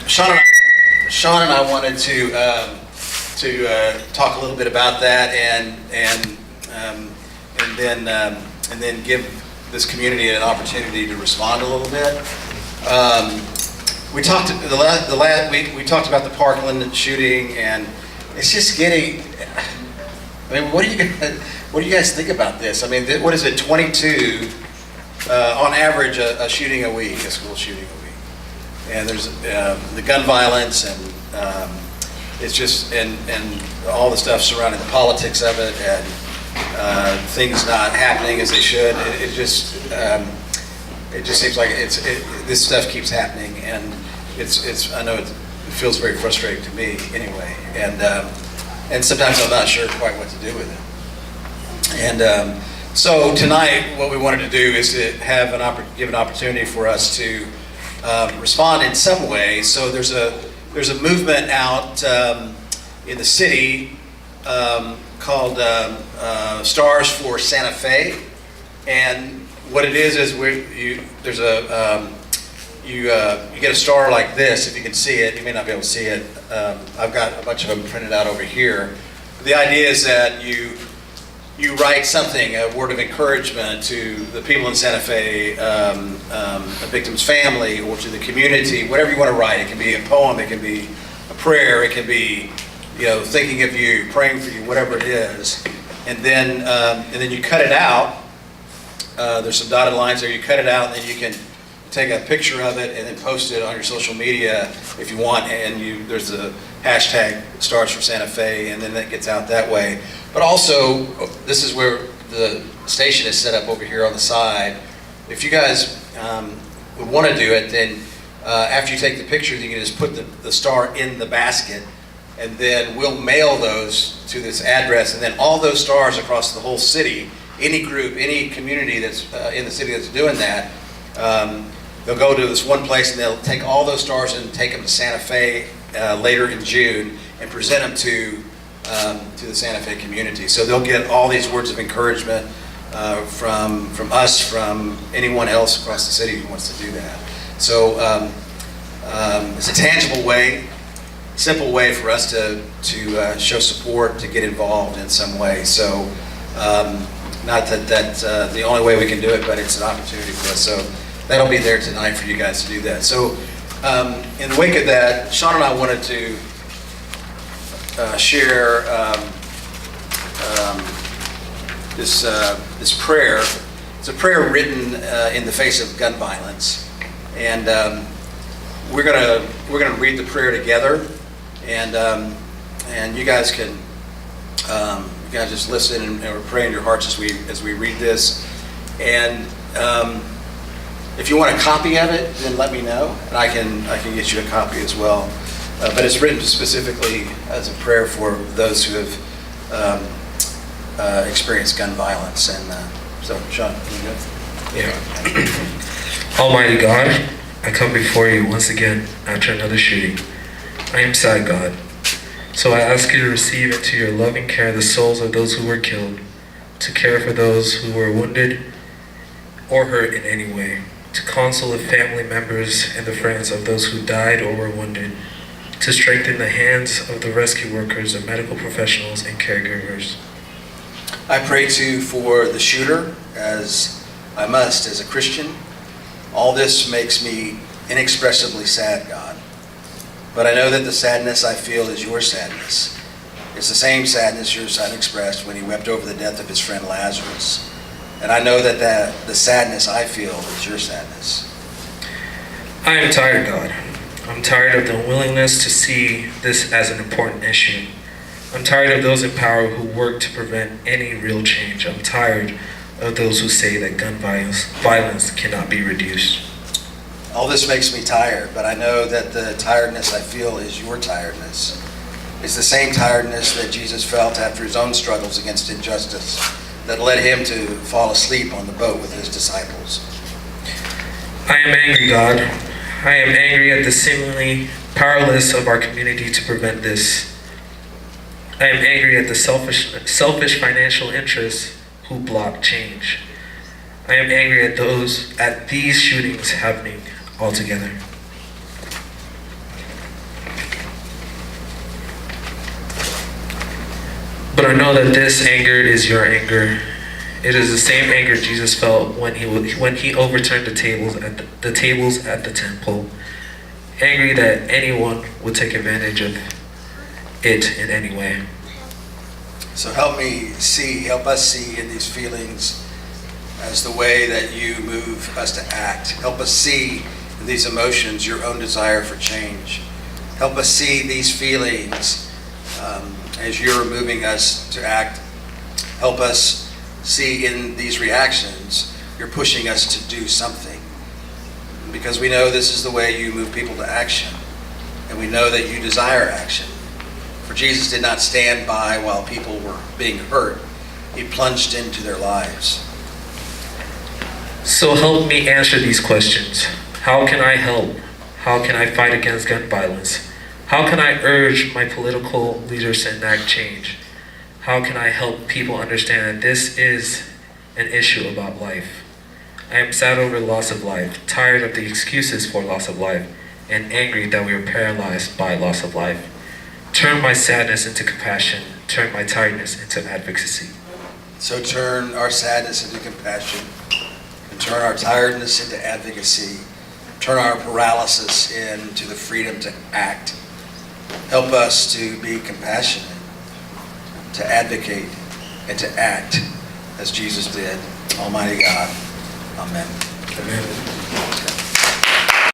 Sean and I wanted to talk a little bit about that and then give this community an opportunity to respond a little bit. We talked we talked about the Parkland shooting, and it's just getting. I mean, what do you guys think about this? I mean, what is it? 22 on average a shooting a week, a school shooting a week. And there's the gun violence, and it's just and all the stuff surrounding the politics of it, and things not happening as they should. It just seems like this stuff keeps happening, and it's I know it feels very frustrating to me anyway, and sometimes I'm not sure quite what to do with it. And so tonight, what we wanted to do is to have give an opportunity for us to respond in some way. So there's a movement out in the city called Stars for Santa Fe, and what it is you get a star like this. If you can see it, you may not be able to see it. I've got a bunch of them printed out over here. The idea is that you write something, a word of encouragement to the people in Santa Fe, a victim's family, or to the community, whatever you want to write. It can be a poem, it can be a prayer, it can be, thinking of you, praying for you, whatever it is. And then you cut it out. There's some dotted lines there. You cut it out, and then you can take a picture of it and then post it on your social media if you want. And there's the hashtag Stars for Santa Fe, and then that gets out that way. But also, this is where the station is set up over here on the side. If you guys would want to do it, then after you take the picture, you can just put the star in the basket, and then we'll mail those to this address, and then all those stars across the whole city, any group, any community that's in the city that's doing that, they'll go to this one place, and they'll take all those stars and take them to Santa Fe later in June and present them to the Santa Fe community. So they'll get all these words of encouragement from us, from anyone else across the city who wants to do that. So it's a tangible way, simple way for us to show support, to get involved in some way. So not that that's the only way we can do it, but it's an opportunity for us. So that'll be there tonight for you guys to do that. So in the wake of that, Sean and I wanted to share this prayer. It's a prayer written in the face of gun violence, and we're gonna read the prayer together, and you guys can just listen and pray in your hearts as we read this. And if you want a copy of it, then let me know, and I can get you a copy as well. But it's written specifically as a prayer for those who have experienced gun violence. And so, Sean, can you go? Yeah. Almighty God, I come before you once again after another shooting. I am sad, God. So I ask you to receive into your loving care the souls of those who were killed, to care for those who were wounded or hurt in any way, to console the family members and the friends of those who died or were wounded, to strengthen the hands of the rescue workers, the medical professionals, and caregivers. I pray too for the shooter, as I must as a Christian. All this makes me inexpressibly sad, God. But I know that the sadness I feel is your sadness. It's the same sadness your son expressed when he wept over the death of his friend Lazarus. And I know that the sadness I feel is your sadness. I am tired, God. I'm tired of the unwillingness to see this as an important issue. I'm tired of those in power who work to prevent any real change. I'm tired of those who say that gun violence cannot be reduced. All this makes me tired, but I know that the tiredness I feel is your tiredness. It's the same tiredness that Jesus felt after his own struggles against injustice that led him to fall asleep on the boat with his disciples. I am angry, God. I am angry at the seemingly powerless of our community to prevent this. I am angry at the selfish financial interests who block change. I am angry at these shootings happening altogether. Lord, I know that this anger is your anger. It is the same anger Jesus felt when he overturned the tables at the temple. Angry that anyone would take advantage of it in any way. So help us see in these feelings as the way that you move us to act. Help us see in these emotions your own desire for change. Help us see these feelings as you're moving us to act. Help us see in these reactions you're pushing us to do something. Because we know this is the way you move people to action. And we know that you desire action. For Jesus did not stand by while people were being hurt. He plunged into their lives. So help me answer these questions. How can I help? How can I fight against gun violence? How can I urge my political leaders to enact change? How can I help people understand that this is an issue about life? I am sad over the loss of life, tired of the excuses for loss of life, and angry that we are paralyzed by loss of life. Turn my sadness into compassion. Turn my tiredness into advocacy. So turn our sadness into compassion. And turn our tiredness into advocacy. Turn our paralysis into the freedom to act. Help us to be compassionate, to advocate, and to act as Jesus did. Almighty God. Amen. Amen.